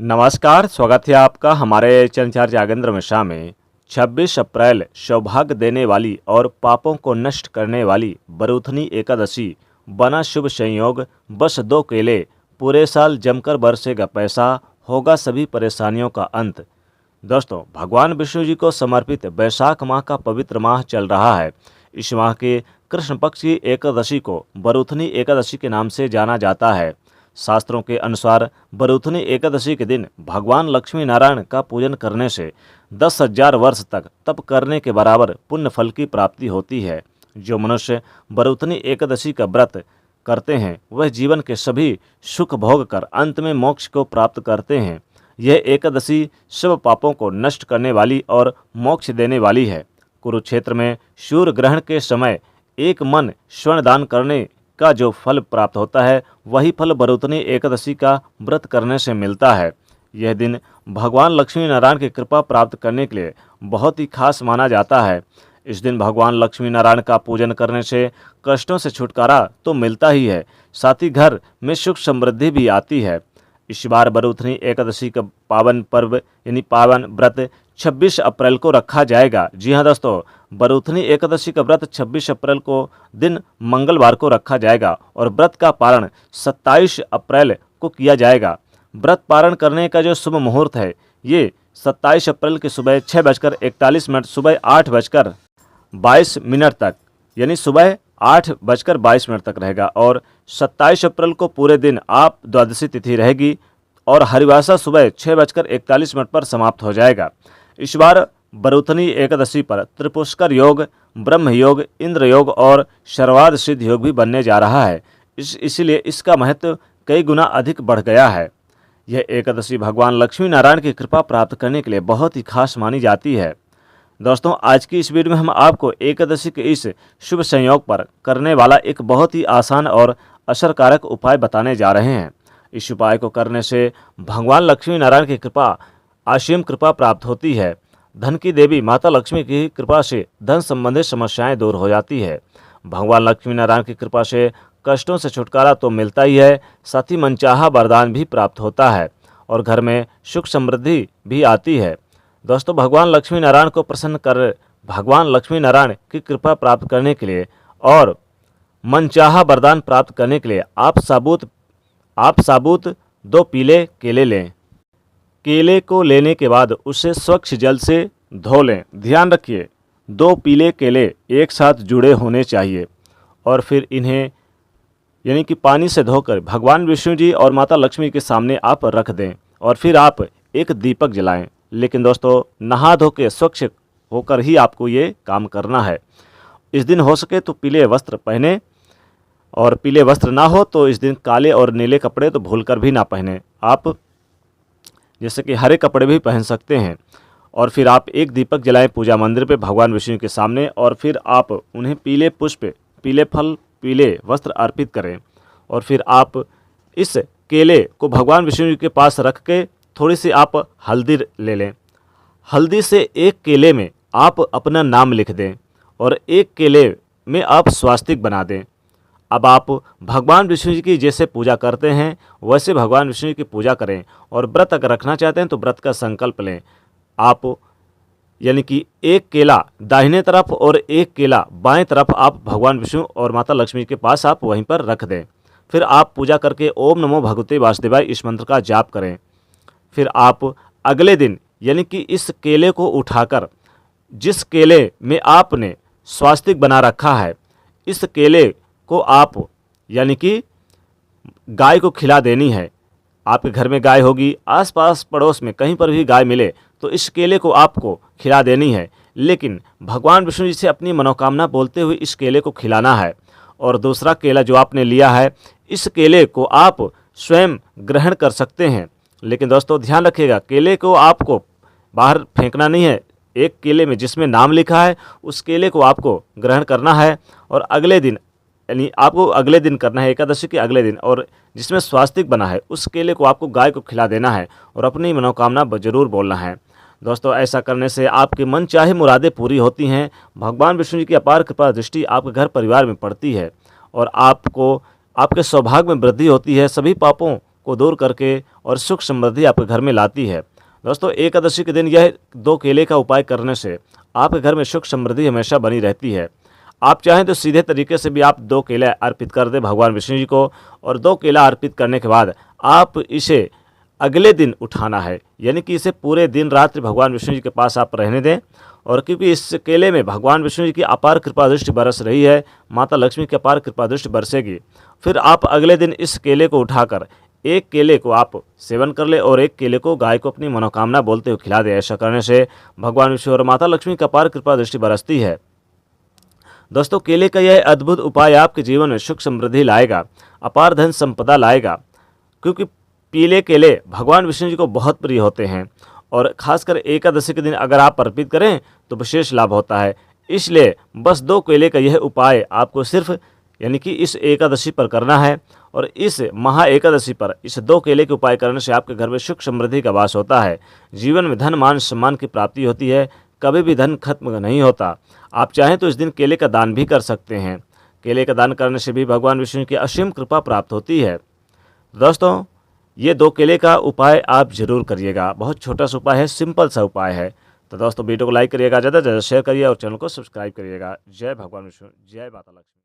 नमस्कार, स्वागत है आपका हमारे चंचार जागेंद्र मिश्रा में। 26 अप्रैल सौभाग्य देने वाली और पापों को नष्ट करने वाली बरूथनी एकादशी बना शुभ संयोग। बस 2 केले, पूरे साल जमकर बरसेगा पैसा, होगा सभी परेशानियों का अंत। दोस्तों, भगवान विष्णु जी को समर्पित वैशाख माह का पवित्र माह चल रहा है। इस माह के कृष्ण पक्ष की एकादशी को बरूथनी एकादशी के नाम से जाना जाता है। शास्त्रों के अनुसार बरूथनी एकादशी के दिन भगवान लक्ष्मी नारायण का पूजन करने से 10,000 वर्ष तक तप करने के बराबर पुण्य फल की प्राप्ति होती है। जो मनुष्य बरूथनी एकादशी का व्रत करते हैं वह जीवन के सभी सुख भोग कर अंत में मोक्ष को प्राप्त करते हैं। यह एकादशी सब पापों को नष्ट करने वाली और मोक्ष देने वाली है। कुरुक्षेत्र में सूर्य ग्रहण के समय एक मन स्वर्ण दान करने का जो फल प्राप्त होता है वही फल बरूथनी एकादशी का व्रत करने से मिलता है। यह दिन भगवान लक्ष्मी नारायण की कृपा प्राप्त करने के लिए बहुत ही खास माना जाता है। इस दिन भगवान लक्ष्मी नारायण का पूजन करने से कष्टों से छुटकारा तो मिलता ही है, साथ ही घर में सुख समृद्धि भी आती है। इस बार बरूथनी एकादशी का पावन पर्व यानी पावन व्रत 26 अप्रैल को रखा जाएगा। जी हाँ दोस्तों, बरूथनी एकादशी का व्रत 26 अप्रैल को दिन मंगलवार को रखा जाएगा और व्रत का पारण 27 अप्रैल को किया जाएगा। व्रत पारण करने का जो शुभ मुहूर्त है ये 27 अप्रैल की सुबह 6:41 सुबह 8:22 तक यानी सुबह 8:22 तक रहेगा और 27 अप्रैल को पूरे दिन आप द्वादशी तिथि रहेगी और हरिवासा सुबह 6:41 पर समाप्त हो जाएगा। इस बार बरूथनी एकादशी पर त्रिपुष्कर योग, ब्रह्म योग, इंद्र योग और सर्वार्ध सिद्ध योग भी बनने जा रहा है। इसीलिए इसका महत्व कई गुना अधिक बढ़ गया है। यह एकादशी भगवान लक्ष्मी नारायण की कृपा प्राप्त करने के लिए बहुत ही खास मानी जाती है। दोस्तों, आज की इस वीडियो में हम आपको एकादशी के इस शुभ संयोग पर करने वाला एक बहुत ही आसान और असरकारक उपाय बताने जा रहे हैं। इस उपाय को करने से भगवान लक्ष्मी नारायण की कृपा असीम कृपा प्राप्त होती है। धन की देवी माता लक्ष्मी की कृपा से धन संबंधी समस्याएं दूर हो जाती है। भगवान लक्ष्मी नारायण की कृपा से कष्टों से छुटकारा तो मिलता ही है, साथ ही मनचाहा वरदान भी प्राप्त होता है और घर में सुख समृद्धि भी आती है। दोस्तों, भगवान लक्ष्मी नारायण को प्रसन्न कर भगवान लक्ष्मी नारायण की कृपा प्राप्त करने के लिए और मनचाहा वरदान प्राप्त करने के लिए आप साबुत 2 पीले केले लें। केले को लेने के बाद उसे स्वच्छ जल से धो लें। ध्यान रखिए, 2 पीले केले एक साथ जुड़े होने चाहिए और फिर इन्हें यानी कि पानी से धोकर भगवान विष्णु जी और माता लक्ष्मी के सामने आप रख दें और फिर आप एक दीपक जलाएं। लेकिन दोस्तों, नहा धो के स्वच्छ होकर ही आपको ये काम करना है। इस दिन हो सके तो पीले वस्त्र पहने और पीले वस्त्र ना हो तो इस दिन काले और नीले कपड़े तो भूलकर भी ना पहने। आप जैसे कि हरे कपड़े भी पहन सकते हैं और फिर आप एक दीपक जलाएं पूजा मंदिर पे भगवान विष्णु के सामने और फिर आप उन्हें पीले पुष्प, पीले फल, पीले वस्त्र अर्पित करें और फिर आप इस केले को भगवान विष्णु जी के पास रख के थोड़ी सी आप हल्दी ले लें। हल्दी से एक केले में आप अपना नाम लिख दें और एक केले में आप स्वास्तिक बना दें। अब आप भगवान विष्णु जी की जैसे पूजा करते हैं वैसे भगवान विष्णु जी की पूजा करें और व्रत अगर रखना चाहते हैं तो व्रत का संकल्प लें। आप यानी कि एक केला दाहिने तरफ और एक केला बाएं तरफ आप भगवान विष्णु और माता लक्ष्मी के पास आप वहीं पर रख दें। फिर आप पूजा करके ओम नमो भगवते वासुदेवाय इस मंत्र का जाप करें। फिर आप अगले दिन यानी कि इस केले को उठाकर जिस केले में आपने स्वास्तिक बना रखा है इस केले को आप यानी कि गाय को खिला देनी है। आपके घर में गाय होगी, आसपास पड़ोस में कहीं पर भी गाय मिले तो इस केले को आपको खिला देनी है। लेकिन भगवान विष्णु जी से अपनी मनोकामना बोलते हुए इस केले को खिलाना है। और दूसरा केला जो आपने लिया है इस केले को आप स्वयं ग्रहण कर सकते हैं। लेकिन दोस्तों, ध्यान रखिएगा, केले को आपको बाहर फेंकना नहीं है। एक केले में जिसमें नाम लिखा है उस केले को आपको ग्रहण करना है और अगले दिन यानी आपको अगले दिन करना है, एकादशी के अगले दिन, और जिसमें स्वास्तिक बना है उस केले को आपको गाय को खिला देना है और अपनी मनोकामना जरूर बोलना है। दोस्तों, ऐसा करने से आपके मन चाहे मुरादें पूरी होती हैं। भगवान विष्णु जी की अपार कृपा दृष्टि आपके घर परिवार में पड़ती है और आपको आपके सौभाग्य में वृद्धि होती है। सभी पापों को दूर करके और सुख समृद्धि आपके घर में लाती है। दोस्तों, एकादशी के दिन यह 2 केले का उपाय करने से आपके घर में सुख समृद्धि हमेशा बनी रहती है। आप चाहें तो सीधे तरीके से भी आप 2 केले अर्पित कर दें भगवान विष्णु जी को, और 2 केला अर्पित करने के बाद आप इसे अगले दिन उठाना है, यानी कि इसे पूरे दिन रात्रि भगवान विष्णु जी के पास आप रहने दें। और क्योंकि इस केले में भगवान विष्णु जी की अपार कृपा दृष्टि बरस रही है, माता लक्ष्मी की अपार कृपा दृष्टि बरसेगी, फिर आप अगले दिन इस केले को उठाकर 1 केले को आप सेवन कर ले और 1 केले को गाय को अपनी मनोकामना बोलते हुए खिला दे। ऐसा करने से भगवान विष्णु और माता लक्ष्मी की अपार कृपा दृष्टि बरसती है। दोस्तों, केले का यह अद्भुत उपाय आपके जीवन में सुख समृद्धि लाएगा, अपार धन संपदा लाएगा, क्योंकि पीले केले भगवान विष्णु जी को बहुत प्रिय होते हैं और खासकर एकादशी के दिन अगर आप अर्पित करें तो विशेष लाभ होता है। इसलिए बस 2 केले का यह उपाय आपको सिर्फ यानी कि इस एकादशी पर करना है, और इस महा एकादशी पर इस 2 केले के उपाय करने से आपके घर में सुख समृद्धि का वास होता है, जीवन में धन मान सम्मान की प्राप्ति होती है, कभी भी धन खत्म नहीं होता। आप चाहें तो इस दिन केले का दान भी कर सकते हैं। केले का दान करने से भी भगवान विष्णु की असीम कृपा प्राप्त होती है। दोस्तों, ये 2 केले का उपाय आप जरूर करिएगा। बहुत छोटा सा उपाय है, सिंपल सा उपाय है। तो दोस्तों, वीडियो को लाइक करिएगा, ज़्यादा से ज़्यादा शेयर करिए और चैनल को सब्सक्राइब करिएगा। जय भगवान विष्णु, जय माता लक्ष्मी।